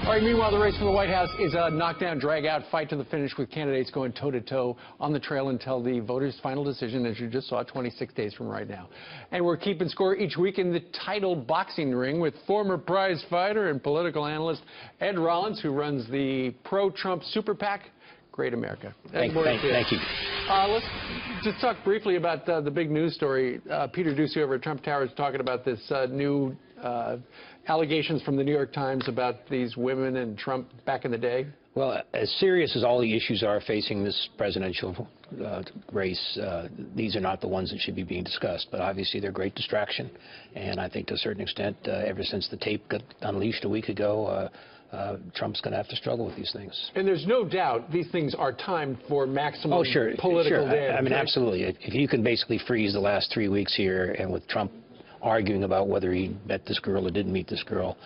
All right, meanwhile, the race for the White House is a knockdown, drag-out fight to the finish with candidates going toe-to-toe on the trail until the voters' final decision, as you just saw, 26 days from right now. And we're keeping score each week in the title boxing ring with former prize fighter and political analyst Ed Rollins, who runs the pro-Trump super PAC, Great America. Thank you. Let's just talk briefly about the big news story. Peter Doocy over at Trump Tower is talking about this new allegations from the New York Times about these women and Trump back in the day. Well, as serious as all the issues are facing this presidential race, these are not the ones that should be being discussed. But obviously, they're a great distraction. And I think to a certain extent, ever since the tape got unleashed a week ago, Trump's going to have to struggle with these things. And there's no doubt these things are timed for maximum political damage. I mean, absolutely. If you can basically freeze the last 3 weeks here, and with Trump arguing about whether he met this girl or didn't meet this girl,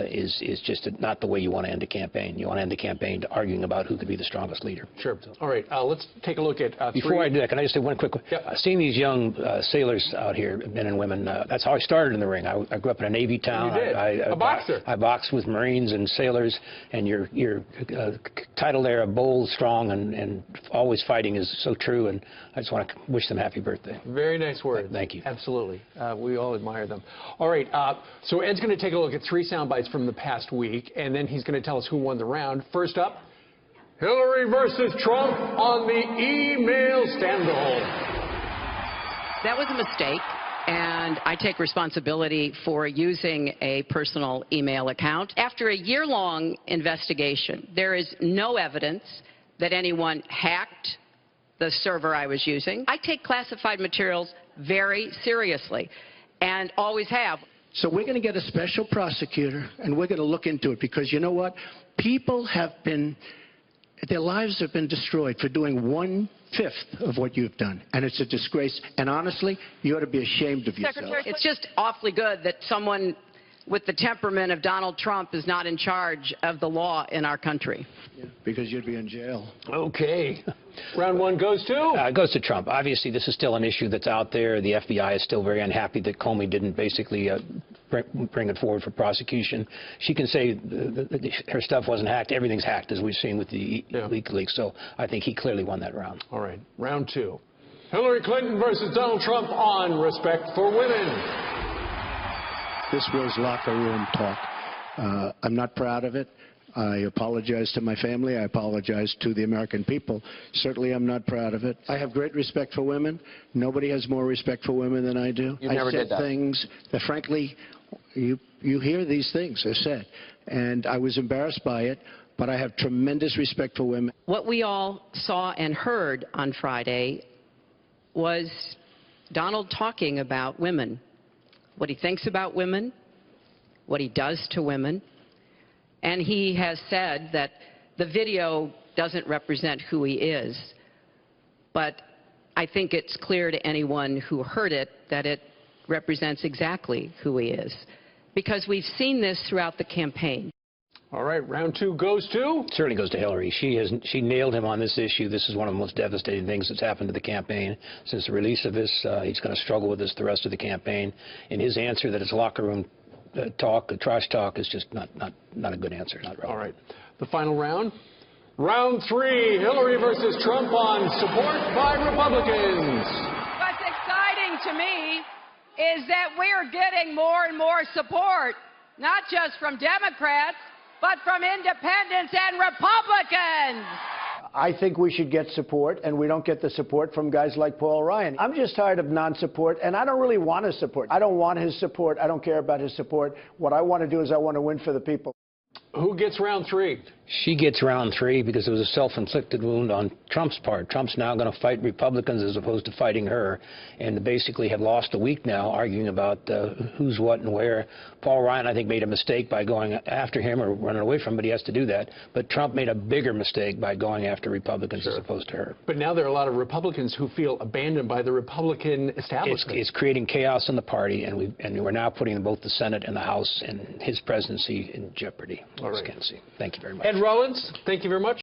is just not the way you want to end a campaign. You want to end the campaign arguing about who could be the strongest leader. Sure. So. All right. Let's take a look at Before I do that, can I just say one quick one? Yep. Seeing these young sailors out here, men and women, that's how I started in the ring. I grew up in a Navy town. You did. A boxer. I boxed with Marines and sailors, and your title there of bold, strong, and always fighting is so true, and I just want to wish them happy birthday. Very nice words. Thank you. Absolutely. We all admire them. All right, so Ed's going to take a look at 3 sound bites from the past week, and then he's going to tell us who won the round. First up, Hillary versus Trump on the email scandal. That was a mistake, and I take responsibility for using a personal email account. After a year-long investigation, there is no evidence that anyone hacked the server I was using. I take classified materials very seriously, and always have. So we're going to get a special prosecutor, and we're going to look into it, because you know what? People have been, their lives have been destroyed for doing 1/5 of what you've done, and it's a disgrace. And honestly, you ought to be ashamed of yourself. It's just awfully good that someone with the temperament of Donald Trump is not in charge of the law in our country. Yeah, because you'd be in jail. Okay. Round 1 goes to? It goes to Trump. Obviously, this is still an issue that's out there. The FBI is still very unhappy that Comey didn't basically bring it forward for prosecution. She can say her stuff wasn't hacked. Everything's hacked, as we've seen with the leaks. So I think he clearly won that round. All right. Round 2. Hillary Clinton versus Donald Trump on respect for women. This was locker room talk. I'm not proud of it. I apologize to my family. I apologize to the American people. Certainly, I'm not proud of it. I have great respect for women. Nobody has more respect for women than I do. You never did that. I said things that, frankly, you hear these things are said. And I was embarrassed by it, but I have tremendous respect for women. What we all saw and heard on Friday was Donald talking about women, what he thinks about women, what he does to women. And he has said that the video doesn't represent who he is. But I think it's clear to anyone who heard it that it represents exactly who he is, because we've seen this throughout the campaign. All right, round 2 goes to? Certainly goes to Hillary. She nailed him on this issue. This is one of the most devastating things that's happened to the campaign since the release of this. He's going to struggle with this the rest of the campaign. And his answer that it's locker room talk, trash talk, is just not a good answer. Not relevant. All right. The final round? Round 3, Hillary versus Trump on support by Republicans. What's exciting to me is that we're getting more and more support, not just from Democrats, but from independents and Republicans. I think we should get support, and we don't get the support from guys like Paul Ryan. I'm just tired of non-support, and I don't really want his support. I don't want his support. I don't care about his support. What I want to do is I want to win for the people. Who gets round 3? She gets round 3 because it was a self-inflicted wound on Trump's part. Trump's now going to fight Republicans as opposed to fighting her, and basically have lost a week now arguing about who's what and where. Paul Ryan, I think, made a mistake by going after him or running away from him, but he has to do that. But Trump made a bigger mistake by going after Republicans as opposed to her. But now there are a lot of Republicans who feel abandoned by the Republican establishment. It's creating chaos in the party, and we're now putting both the Senate and the House and his presidency in jeopardy. All right. Thank you very much. Ed Rollins, thank you very much.